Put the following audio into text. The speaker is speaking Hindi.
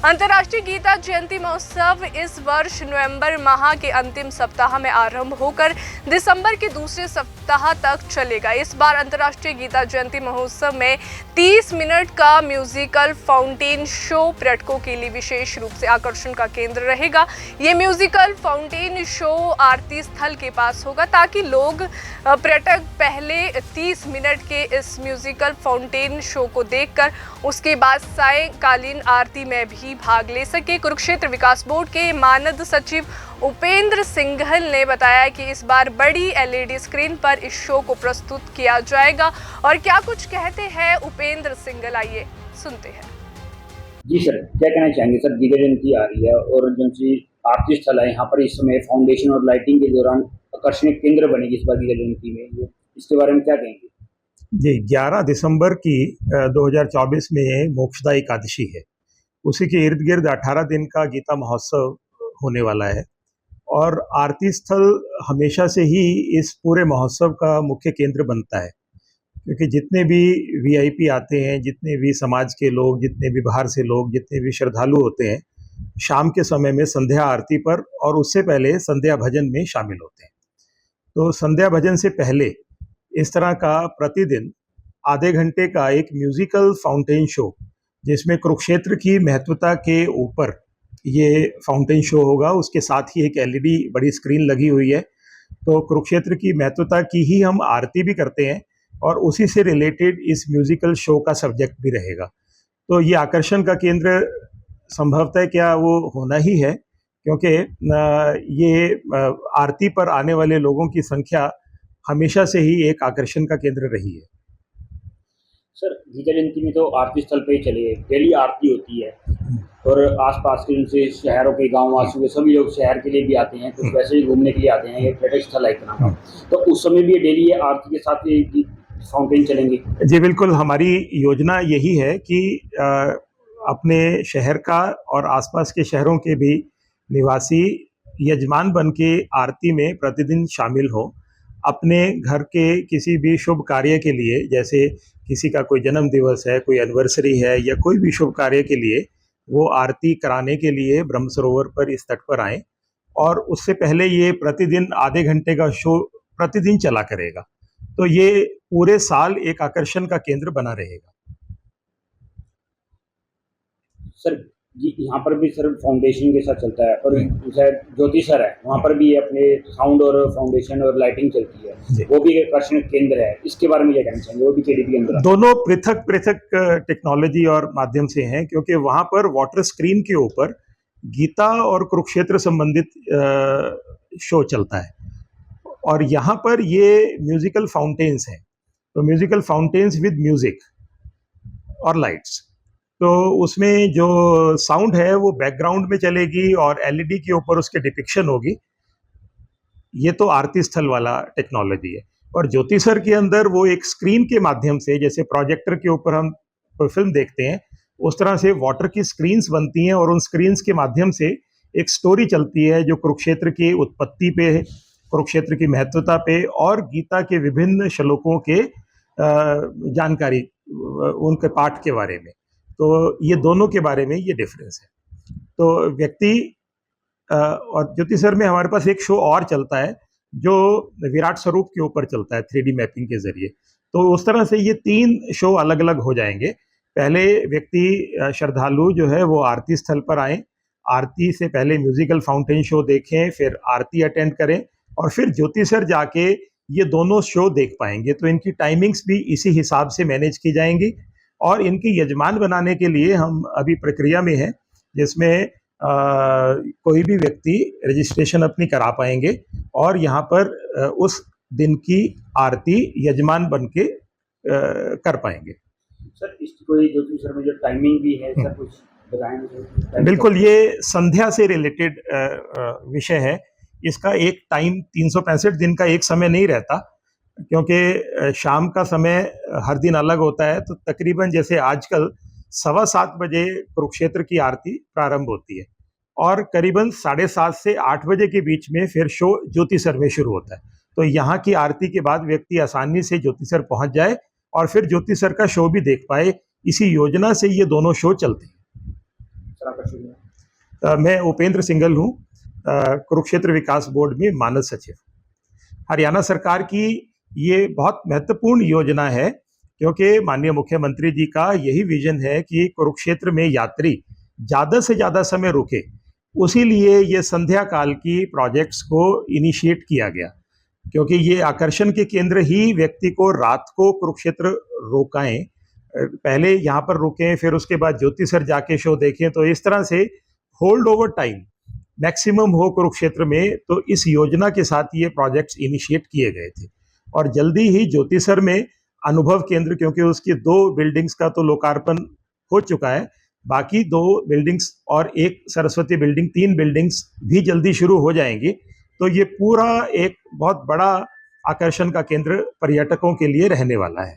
अंतर्राष्ट्रीय गीता जयंती महोत्सव इस वर्ष नवंबर माह के अंतिम सप्ताह में आरंभ होकर दिसंबर के दूसरे सप्ताह तक चलेगा। इस बार अंतर्राष्ट्रीय गीता जयंती महोत्सव में 30 मिनट का म्यूजिकल फाउंटेन शो पर्यटकों के लिए विशेष रूप से आकर्षण का केंद्र रहेगा। ये म्यूजिकल फाउंटेन शो आरती स्थल के पास होगा ताकि पर्यटक पहले 30 मिनट के इस म्यूजिकल फाउंटेन शो को देखकर उसके बाद सायंकालीन आरती में भी भाग ले सके। कुरुक्षेत्र विकास बोर्ड के मानद सचिव उपेंद्र सिंघल ने बताया कि इस बार बड़ी एलईडी स्क्रीन पर इस शो को प्रस्तुत किया जाएगा। और क्या कुछ कहते हैं उपेंद्र सिंघल, आइए सुनते हैं। जी सर, क्या कहना चाहेंगे सर? गीता जयंती आ रही है और जो सी आरती स्थल है यहाँ पर इस समय फाउंडेशन और लाइटिंग के दौरान आकर्षण केंद्र बनेगी इस बार गीता जयंती में, इसके बारे में क्या कहेंगे? जी, 11 दिसंबर की 2024 में मोक्षदा एकादशी है। उसी के इर्द गिर्द 18 दिन का गीता महोत्सव होने वाला है और आरती स्थल हमेशा से ही इस पूरे महोत्सव का मुख्य केंद्र बनता है, क्योंकि जितने भी वीआईपी आते हैं, जितने भी समाज के लोग, जितने भी बाहर से लोग, जितने भी श्रद्धालु होते हैं, शाम के समय में संध्या आरती पर और उससे पहले संध्या भजन में शामिल होते हैं। तो संध्या भजन से पहले इस तरह का प्रतिदिन आधे घंटे का एक म्यूजिकल फाउंटेन शो, जिसमें कुरुक्षेत्र की महत्वता के ऊपर ये फाउंटेन शो होगा। उसके साथ ही एक एलईडी बड़ी स्क्रीन लगी हुई है। तो कुरुक्षेत्र की महत्वता की ही हम आरती भी करते हैं और उसी से रिलेटेड इस म्यूजिकल शो का सब्जेक्ट भी रहेगा। तो ये आकर्षण का केंद्र संभवतः क्या वो होना ही है, क्योंकि ये आरती पर आने वाले लोगों की संख्या हमेशा से ही एक आकर्षण का केंद्र रही है। सर, गीता जयंती में तो आरती स्थल पे ही चलिए, डेली आरती होती है और आसपास के उनसे शहरों के गाँव वासियों के सभी लोग शहर के लिए भी आते हैं, कुछ वैसे ही घूमने के लिए आते हैं। ये पर्यटक स्थल है इतना, तो उस समय भी डेली ये आरती के साथ ये फाउंटेन चलेंगे? जी बिल्कुल, हमारी योजना यही है कि अपने शहर का और आसपास के शहरों के भी निवासी यजमान बन के आरती में प्रतिदिन शामिल हो। अपने घर के किसी भी शुभ कार्य के लिए, जैसे किसी का कोई जन्म दिवस है, कोई एनिवर्सरी है या कोई भी शुभ कार्य के लिए, वो आरती कराने के लिए ब्रह्म सरोवर पर इस तट पर आएँ। और उससे पहले ये प्रतिदिन आधे घंटे का शो प्रतिदिन चला करेगा। तो ये पूरे साल एक आकर्षण का केंद्र बना रहेगा। सर जी, यहाँ पर भी सर फाउंडेशन के साथ चलता है और ज्योति सर है, वहाँ पर भी अपने साउंड और फाउंडेशन और लाइटिंग चलती है, वो भी एक आकर्षण केंद्र है। इसके बारे में क्या कहना चाहेंगे? वो भी केडीपी के अंदर दोनों पृथक पृथक टेक्नोलॉजी और माध्यम से हैं, क्योंकि वहाँ पर वाटर स्क्रीन के ऊपर गीता और कुरुक्षेत्र संबंधित शो चलता है और यहाँ पर ये म्यूजिकल फाउंटेन्स हैं। तो म्यूजिकल फाउंटेन्स विद म्यूजिक और लाइट्स, तो उसमें जो साउंड है वो बैकग्राउंड में चलेगी और एलईडी के ऊपर उसके डिपिक्शन होगी। ये तो आरती स्थल वाला टेक्नोलॉजी है। और ज्योति सर के अंदर वो एक स्क्रीन के माध्यम से, जैसे प्रोजेक्टर के ऊपर हम फिल्म देखते हैं, उस तरह से वाटर की स्क्रीन्स बनती हैं और उन स्क्रीन्स के माध्यम से एक स्टोरी चलती है जो कुरुक्षेत्र की उत्पत्ति पे, कुरुक्षेत्र की महत्वता पे और गीता के विभिन्न श्लोकों के जानकारी, उनके पाठ के बारे में। तो ये दोनों के बारे में ये डिफरेंस है। तो व्यक्ति और ज्योति सर में हमारे पास एक शो और चलता है जो विराट स्वरूप के ऊपर चलता है 3D मैपिंग के जरिए। तो उस तरह से ये 3 शो अलग अलग हो जाएंगे। पहले व्यक्ति श्रद्धालु जो है वो आरती स्थल पर आए, आरती से पहले म्यूजिकल फाउंटेन शो देखें, फिर आरती अटेंड करें और फिर ज्योति सर जाके ये दोनों शो देख पाएंगे। तो इनकी टाइमिंग्स भी इसी हिसाब से मैनेज की जाएंगी और इनकी यजमान बनाने के लिए हम अभी प्रक्रिया में हैं, जिसमें कोई भी व्यक्ति रजिस्ट्रेशन अपनी करा पाएंगे और यहाँ पर उस दिन की आरती यजमान बन के कर पाएंगे। सर, इसकी कोई ज्योति सर में जो टाइमिंग भी है सर, कुछ बताएं? बिल्कुल, ये संध्या से रिलेटेड विषय है। इसका एक टाइम 365 दिन का एक समय नहीं रहता, क्योंकि शाम का समय हर दिन अलग होता है। तो तकरीबन जैसे आजकल 7:15 बजे कुरुक्षेत्र की आरती प्रारंभ होती है और करीबन 7:30 से 8 बजे के बीच में फिर शो ज्योतिसर में शुरू होता है। तो यहाँ की आरती के बाद व्यक्ति आसानी से ज्योतिसर पहुँच जाए और फिर ज्योतिसर का शो भी देख पाए। इसी योजना से ये दोनों शो चलते हैं। मैं उपेंद्र सिंघल हूँ, कुरुक्षेत्र विकास बोर्ड में मानद सचिव। हरियाणा सरकार की ये बहुत महत्वपूर्ण योजना है, क्योंकि माननीय मुख्यमंत्री जी का यही विजन है कि कुरुक्षेत्र में यात्री ज़्यादा से ज़्यादा समय रुके। उसी लिए ये संध्या काल की प्रोजेक्ट्स को इनिशिएट किया गया, क्योंकि ये आकर्षण के केंद्र ही व्यक्ति को रात को कुरुक्षेत्र रोकाएं, पहले यहाँ पर रुकें, फिर उसके बाद ज्योतिसर जाके शो देखें, तो इस तरह से होल्ड ओवर टाइम मैक्सिमम हो कुरुक्षेत्र में। तो इस योजना के साथ ये प्रोजेक्ट्स इनिशिएट किए गए थे और जल्दी ही ज्योतिसर में अनुभव केंद्र, क्योंकि उसकी 2 बिल्डिंग्स का तो लोकार्पण हो चुका है, बाकी 2 बिल्डिंग्स और एक सरस्वती बिल्डिंग, 3 बिल्डिंग्स भी जल्दी शुरू हो जाएंगी। तो ये पूरा एक बहुत बड़ा आकर्षण का केंद्र पर्यटकों के लिए रहने वाला है।